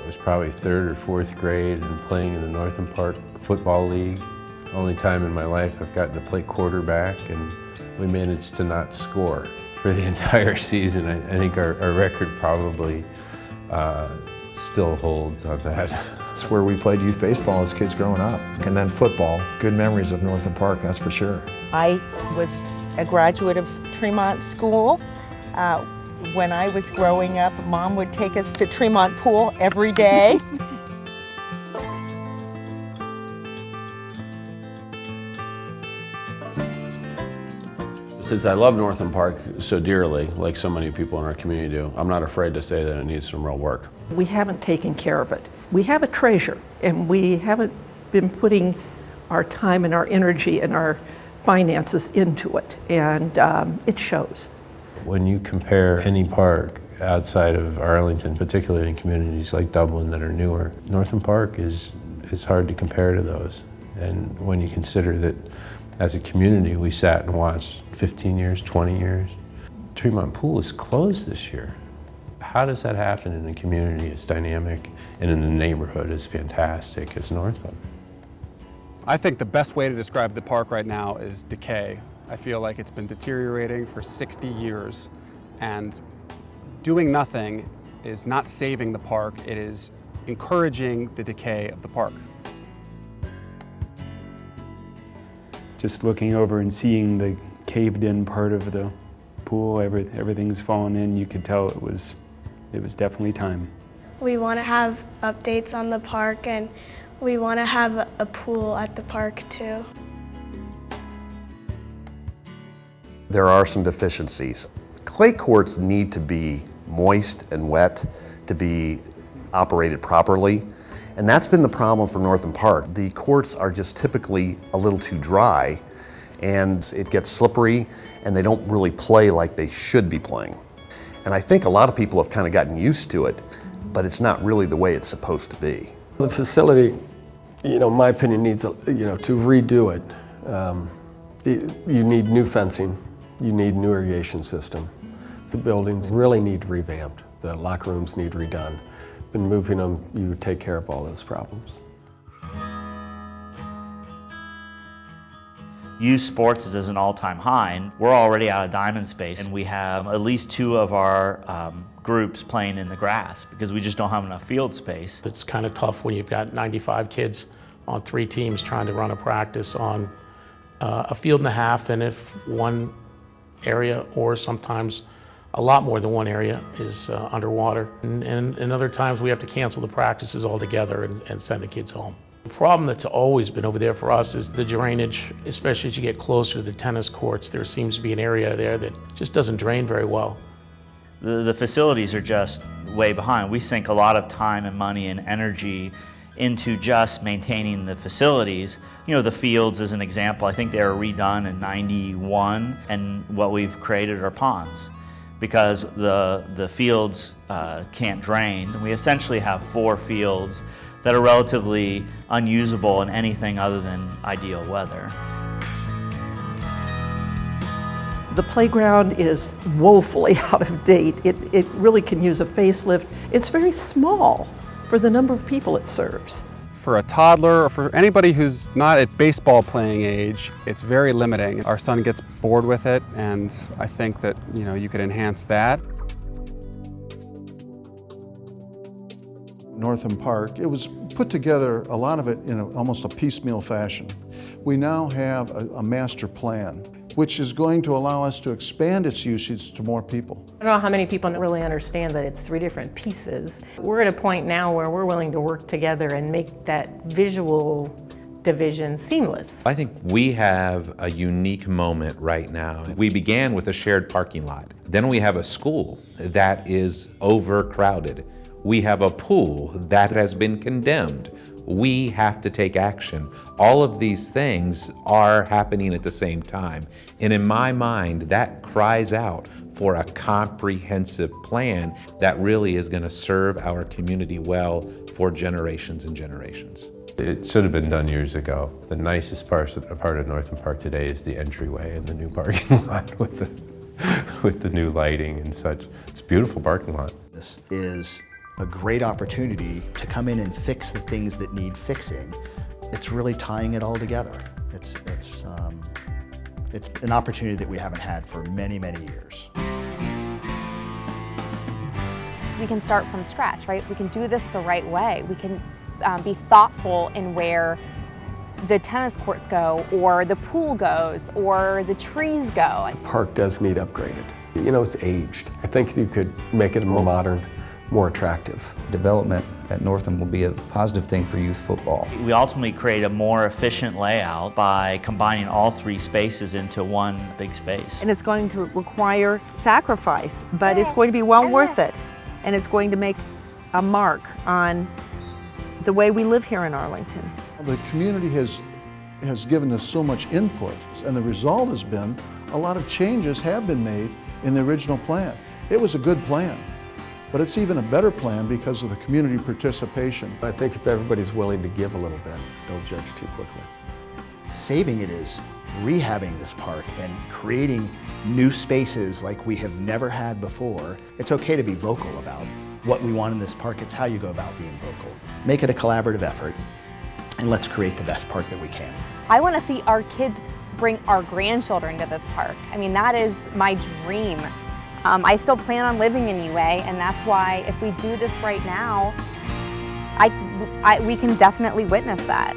was probably 3rd or 4th grade and playing in the Northam Park Football League. Only time in my life I've gotten to play quarterback, and we managed to not score for the entire season. I think our record probably still holds on that. It's where we played youth baseball as kids growing up. And then football, good memories of Northam Park, that's for sure. I was a graduate of Tremont School. When I was growing up, Mom would take us to Tremont Pool every day. Since I love Northam Park so dearly, like so many people in our community do, I'm not afraid to say that it needs some real work. We haven't taken care of it. We have a treasure, and we haven't been putting our time and our energy and our finances into it, and it shows. When you compare any park outside of Arlington, particularly in communities like Dublin that are newer, Northam Park is hard to compare to those. And when you consider that as a community we sat and watched 15 years, 20 years, Tremont Pool is closed this year. How does that happen in a community as dynamic and in a neighborhood as fantastic as Northam? I think the best way to describe the park right now is decay. I feel like it's been deteriorating for 60 years, and doing nothing is not saving the park, it is encouraging the decay of the park. Just looking over and seeing the caved in part of the pool, everything's fallen in, you could tell it was definitely time. We want to have updates on the park, and we want to have a pool at the park too. There are some deficiencies. Clay courts need to be moist and wet to be operated properly, and that's been the problem for Northam Park. The courts are just typically a little too dry, and it gets slippery, and they don't really play like they should be playing. And I think a lot of people have kind of gotten used to it, but it's not really the way it's supposed to be. The facility, in my opinion, needs to redo it. You need new fencing. You need new irrigation system. The buildings really need revamped. The locker rooms need redone. Been moving them, you take care of all those problems. Youth sports is an all-time high, and we're already out of diamond space, and we have at least 2 of our groups playing in the grass because we just don't have enough field space. It's kind of tough when you've got 95 kids on 3 teams trying to run a practice on a field and a half, and if one area, or sometimes a lot more than one area, is underwater. And other times we have to cancel the practices altogether and send the kids home. The problem that's always been over there for us is the drainage, especially as you get closer to the tennis courts. There seems to be an area there that just doesn't drain very well. The facilities are just way behind. We sink a lot of time and money and energy into just maintaining the facilities. The fields as an example, I think they were redone in '91, and what we've created are ponds because the fields can't drain. We essentially have 4 fields that are relatively unusable in anything other than ideal weather. The playground is woefully out of date. It really can use a facelift. It's very small for the number of people it serves. For a toddler or for anybody who's not at baseball playing age, it's very limiting. Our son gets bored with it, and I think that you could enhance that. Northam Park, it was put together, a lot of it in almost a piecemeal fashion. We now have a master plan, which is going to allow us to expand its usage to more people. I don't know how many people really understand that it's 3 different pieces. We're at a point now where we're willing to work together and make that visual division seamless. I think we have a unique moment right now. We began with a shared parking lot. Then we have a school that is overcrowded. We have a pool that has been condemned. We have to take action. All of these things are happening at the same time. And in my mind, that cries out for a comprehensive plan that really is going to serve our community well for generations and generations. It should have been done years ago. The nicest part of Northam Park today is the entryway and the new parking lot with the new lighting and such. It's a beautiful parking lot. This is a great opportunity to come in and fix the things that need fixing. It's really tying it all together. It's an opportunity that we haven't had for many, many years. We can start from scratch, right? We can do this the right way. We can be thoughtful in where the tennis courts go, or the pool goes, or the trees go. The park does need upgraded. You know, it's aged. I think you could make it more modern, more attractive. Development at Northam will be a positive thing for youth football. We ultimately create a more efficient layout by combining all three spaces into one big space. And it's going to require sacrifice, but it's going to be well worth it. And it's going to make a mark on the way we live here in Arlington. The community has given us so much input, and the result has been a lot of changes have been made in the original plan. It was a good plan, but it's even a better plan because of the community participation. I think if everybody's willing to give a little bit, don't judge too quickly. Saving it is rehabbing this park and creating new spaces like we have never had before. It's okay to be vocal about what we want in this park. It's how you go about being vocal. Make it a collaborative effort, and let's create the best park that we can. I want to see our kids bring our grandchildren to this park. I mean, that is my dream. I still plan on living in UA, and that's why if we do this right now, we can definitely witness that.